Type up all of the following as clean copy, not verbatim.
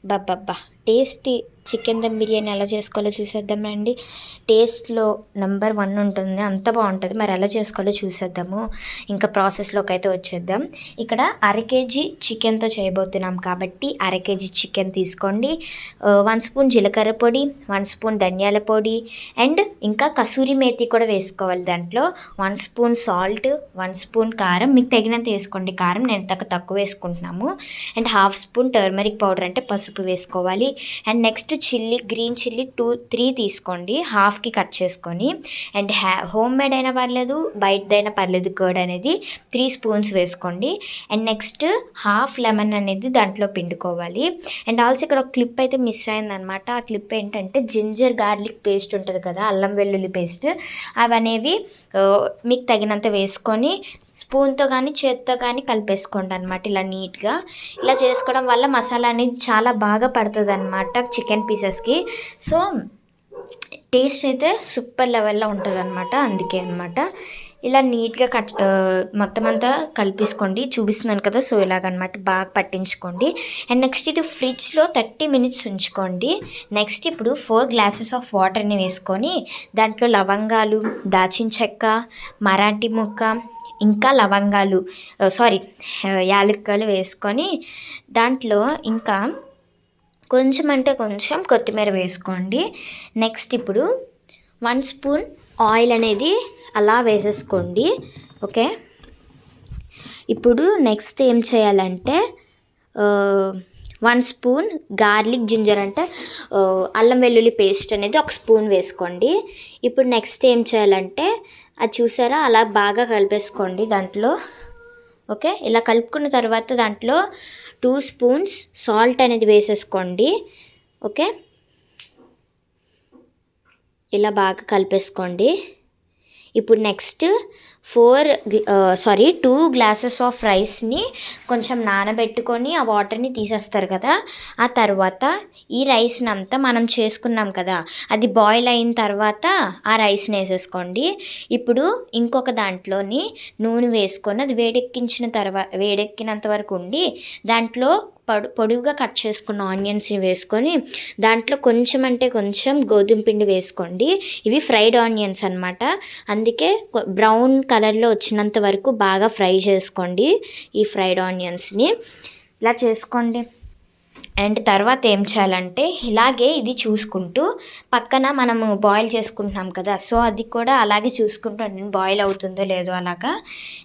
బబ్బబ్బా! Tasty chicken dum biryani ఎలా చేసుకోవాలో చూసేద్దామండి. టేస్ట్‌లో నంబర్ 1 ఉంటుంది. అంత బావుంటది. మరి ఎలా చేసుకోవాలో చూసేద్దాము. ఇంకా ప్రాసెస్‌లోకి అయితే వచ్చేద్దాం. ఇక్కడ అర కేజీ చికెన్‌తో చేయబోతున్నాం కాబట్టి అర కేజీ చికెన్ తీసుకోండి. 1 స్పూన్ జీలకర్ర పొడి, 1 స్పూన్ ధనియాల పొడి అండ్ ఇంకా కసూరి మేతి కూడా వేసుకోవాలి దాంట్లో. 1 స్పూన్ సాల్ట్, 1 స్పూన్ కారం మీకు తగినంత వేసుకోండి కారం. నేను తక్కువ వేసుకుంటున్నాము. And half spoon turmeric powder అంటే పసుపు వేసుకోవాలి. అండ్ నెక్స్ట్ గ్రీన్ చిల్లీ 3 తీసుకోండి. హాఫ్కి కట్ చేసుకొని అండ్ హోమ్ మేడ్ అయినా పర్లేదు, బయటదైనా పర్లేదు. కర్డ్ అనేది 3 స్పూన్స్ వేసుకోండి. అండ్ నెక్స్ట్ హాఫ్ లెమన్ అనేది దాంట్లో పిండుకోవాలి. అండ్ ఆల్సో ఇక్కడ ఒక క్లిప్ అయితే మిస్ అయిందనమాట. ఆ క్లిప్ ఏంటంటే జింజర్ గార్లిక్ పేస్ట్ ఉంటుంది కదా, అల్లం వెల్లుల్లి పేస్ట్, అవనేవి మీకు తగినంత వేసుకొని స్పూన్తో కానీ చేత్తో కానీ కలిపేసుకోండి అనమాట. ఇలా నీట్గా ఇలా చేసుకోవడం వల్ల మసాలా అనేది చాలా బాగా పడుతుంది అనమాట చికెన్ పీసెస్కి. సో టేస్ట్ అయితే సూపర్ లెవెల్లో ఉంటుంది అనమాట. అందుకే అనమాట ఇలా నీట్గా మొత్తం అంతా కలిపేసుకోండి. చూపిస్తున్నాను కదా, సో ఇలాగనమాట బాగా పట్టించుకోండి. అండ్ నెక్స్ట్ ఇది ఫ్రిడ్జ్లో 30 మినిట్స్ ఉంచుకోండి. నెక్స్ట్ ఇప్పుడు 4 గ్లాసెస్ ఆఫ్ వాటర్ని వేసుకొని దాంట్లో లవంగాలు, దాచిన చెక్క, మరాఠీ ముక్క, ఇంకా లవంగాలు యాలక్కాయలు వేసుకొని దాంట్లో ఇంకా కొంచెం అంటే కొంచెం కొత్తిమీర వేసుకోండి. నెక్స్ట్ ఇప్పుడు 1 స్పూన్ ఆయిల్ అనేది అలా వేసేసుకోండి. ఓకే, ఇప్పుడు నెక్స్ట్ ఏం చేయాలంటే 1 స్పూన్ గార్లిక్ జింజర్ అంటే అల్లం వెల్లుల్లి పేస్ట్ అనేది 1 స్పూన్ వేసుకోండి. ఇప్పుడు నెక్స్ట్ ఏం చేయాలంటే అది చూసారా, అలా బాగా కలిపేసుకోండి దాంట్లో. ఓకే, ఇలా కలుపుకున్న తర్వాత దాంట్లో 2 స్పూన్స్ సాల్ట్ అనేది వేసేసుకోండి. ఓకే, ఇలా బాగా కలిపేసుకోండి. ఇప్పుడు నెక్స్ట్ 2 గ్లాసెస్ ఆఫ్ రైస్ని కొంచెం నానబెట్టుకొని ఆ వాటర్ని తీసేస్తారు కదా, ఆ తర్వాత ఈ రైస్ని అంతా మనం చేసుకున్నాం కదా, అది బాయిల్ అయిన తర్వాత ఆ రైస్ని వేసేసుకోండి. ఇప్పుడు ఇంకొక దాంట్లోని నూనె వేసుకొని అది వేడెక్కినంత వరకు ఉండి దాంట్లో పొడువుగా కట్ చేసుకున్న ఆనియన్స్ని వేసుకొని దాంట్లో కొంచెం అంటే కొంచెం గోధుమ పిండి వేసుకోండి. ఇవి ఫ్రైడ్ ఆనియన్స్ అనమాట, అందుకే బ్రౌన్ కలర్లో వచ్చినంత వరకు బాగా ఫ్రై చేసుకోండి ఈ ఫ్రైడ్ ఆనియన్స్ని. ఇలా చేసుకోండి. అండ్ తర్వాత ఏం చేయాలంటే ఇలాగే ఇది చూసుకుంటూ పక్కన మనము బాయిల్ చేసుకుంటున్నాం కదా, సో అది కూడా అలాగే చూసుకుంటూ బాయిల్ అవుతుందో లేదో అలాగా.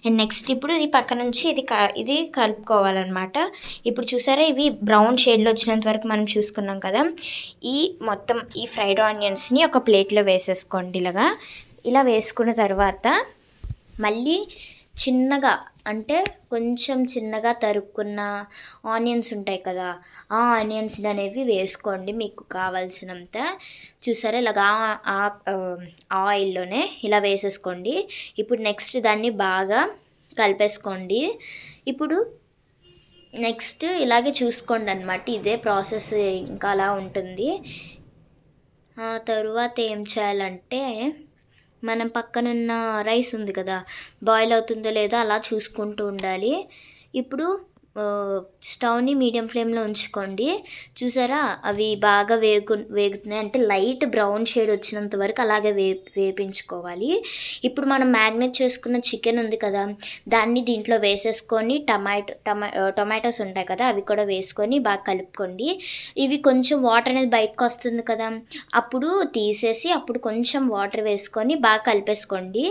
అండ్ నెక్స్ట్ ఇప్పుడు ఈ పక్క నుంచి ఇది కలుపుకోవాలన్నమాట. ఇప్పుడు చూసారా, ఇవి బ్రౌన్ షేడ్లో వచ్చినంత వరకు మనం చూసుకున్నాం కదా. మొత్తం ఈ ఫ్రైడ్ ఆనియన్స్ని ఒక ప్లేట్లో వేసేసుకోండి. ఇలా వేసుకున్న తర్వాత మళ్ళీ చిన్నగా అంటే కొంచెం చిన్నగా తరుక్కున్న ఆనియన్స్ ఉంటాయి కదా, ఆ ఆనియన్స్ అనేవి వేసుకోండి మీకు కావాల్సినంత. చూసారా, ఇలాగా ఆయిల్లోనే ఇలా వేసేసుకోండి. ఇప్పుడు నెక్స్ట్ దాన్ని బాగా కలిపేసుకోండి. ఇప్పుడు నెక్స్ట్ ఇలాగే చూసుకోండి అనమాట. ఇదే ప్రాసెస్ ఇంకా అలా ఉంటుంది. ఆ తరువాత ఏం చేయాలంటే మనం పక్కనున్న రైస్ ఉంది కదా, బాయిల్ అవుతుందో లేదో అలా చూసుకుంటూ ఉండాలి. ఇప్పుడు స్టవ్ని మీడియం ఫ్లేమ్లో ఉంచుకోండి. చూసారా, అవి బాగా వేగుతున్నాయి అంటే లైట్ బ్రౌన్ షేడ్ వచ్చినంత వరకు అలాగే వేపించుకోవాలి. ఇప్పుడు మనం మ్యాగ్నేట్ చేసుకున్న చికెన్ ఉంది కదా, దాన్ని దీంట్లో వేసేసుకొని టొమాటోస్ ఉంటాయి కదా, అవి కూడా వేసుకొని బాగా కలుపుకోండి. ఇవి కొంచెం వాటర్ అనేది బయటకు వస్తుంది కదా, అప్పుడు తీసేసి అప్పుడు కొంచెం వాటర్ వేసుకొని బాగా కలిపేసుకోండి.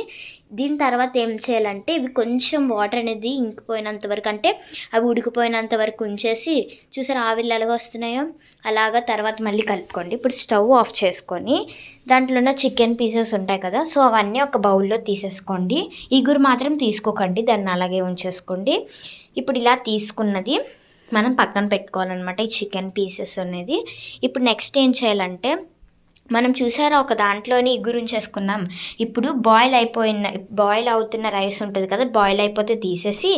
దీని తర్వాత ఏం చేయాలంటే ఇవి కొంచెం వాటర్ అనేది ఇంకిపోయినంత వరకు అంటే అవి ఉడికిపోయినంత వరకు ఉంచేసి, చూసారా ఆవిర్లు ఎలాగ వస్తున్నాయో అలాగా తర్వాత మళ్ళీ కలుపుకోండి. ఇప్పుడు స్టవ్ ఆఫ్ చేసుకొని దాంట్లో ఉన్న చికెన్ పీసెస్ ఉంటాయి కదా, సో అవన్నీ ఒక బౌల్లో తీసేసుకోండి. ఇగురు మాత్రం తీసుకోకండి, దాన్ని అలాగే ఉంచేసుకోండి. ఇప్పుడు ఇలా తీసుకున్నది మనం పక్కన పెట్టుకోవాలన్నమాట, ఈ చికెన్ పీసెస్ అనేది. ఇప్పుడు నెక్స్ట్ ఏం చేయాలంటే మనం చూసారా ఒక దాంట్లోని ఇగురు ఉంచేసుకున్నాం. ఇప్పుడు బాయిల్ అవుతున్న రైస్ ఉంటుంది కదా, బాయిల్ అయిపోతే తీసేసి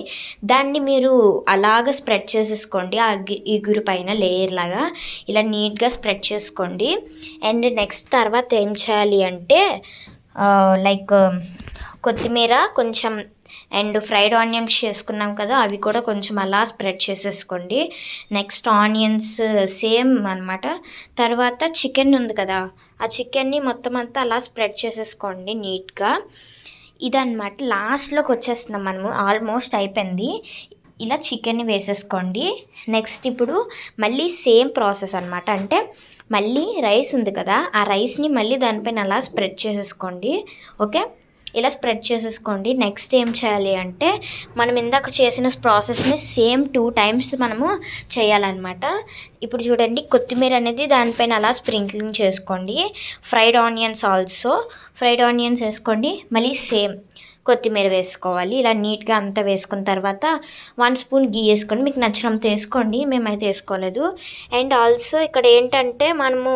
దాన్ని మీరు అలాగ స్ప్రెడ్ చేసేసుకోండి ఆ ఇగురు పైన లేయర్ లాగా ఇలా నీట్గా స్ప్రెడ్ చేసుకోండి. అండ్ నెక్స్ట్ తర్వాత ఏం చేయాలి అంటే కొత్తిమీర కొంచెం అండ్ ఫ్రైడ్ ఆనియన్స్ చేసుకున్నాం కదా, అవి కూడా కొంచెం అలా స్ప్రెడ్ చేసేసుకోండి. నెక్స్ట్ ఆనియన్స్ సేమ్ అనమాట. తర్వాత చికెన్ ఉంది కదా, ఆ చికెన్ని మొత్తం అంతా అలా స్ప్రెడ్ చేసేసుకోండి నీట్గా. ఇదన్నమాట. లాస్ట్లోకి వచ్చేస్తున్నాం మనము, ఆల్మోస్ట్ అయిపోయింది. ఇలా చికెన్ని వేసేసుకోండి. నెక్స్ట్ ఇప్పుడు మళ్ళీ సేమ్ ప్రాసెస్ అనమాట. అంటే మళ్ళీ రైస్ ఉంది కదా, ఆ రైస్ని మళ్ళీ దానిపైన అలా స్ప్రెడ్ చేసేసుకోండి. ఓకే, ఇలా స్ప్రెడ్ చేసేసుకోండి. నెక్స్ట్ ఏం చేయాలి అంటే మనం ఇందాక చేసిన ప్రాసెస్ని సేమ్ 2 times మనము చేయాలన్నమాట. ఇప్పుడు చూడండి, కొత్తిమీర అనేది దానిపైన అలా స్ప్రింక్లింగ్ చేసుకోండి. Fried onions also fried onions వేసుకోండి. మళ్ళీ సేమ్ కొత్తిమీర వేసుకోవాలి. ఇలా నీట్గా అంతా వేసుకున్న తర్వాత 1 స్పూన్ గీ వేసుకోండి. మీకు నచ్చినంత వేసుకోండి, మేమైతే వేసుకోలేదు. అండ్ ఆల్సో ఇక్కడ ఏంటంటే మనము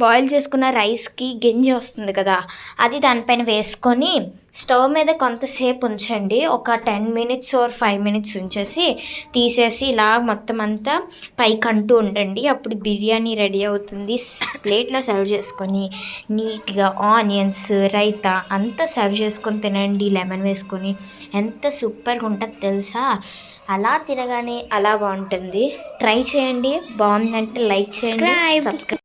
బాయిల్ చేసుకున్న రైస్కి గంజి వస్తుంది కదా, అది దానిపైన వేసుకొని స్టవ్ మీద కొంతసేపు ఉంచండి. ఒక 10 minutes or 5 minutes ఉంచేసి తీసేసి ఇలా మొత్తం అంతా పైకంటూ ఉండండి. అప్పుడు బిర్యానీ రెడీ అవుతుంది. ప్లేట్లో సర్వ్ చేసుకొని నీట్గా ఆనియన్స్ రైతా అంతా సర్వ్ చేసుకొని తినండి. లెమన్ వేసుకొని ఎంత సూపర్గా ఉంటుంది తెలుసా. అలా తినగానే అలా బాగుంటుంది. ట్రై చేయండి. బాగుందంటే లైక్ చేయండి, సబ్స్క్రైబ్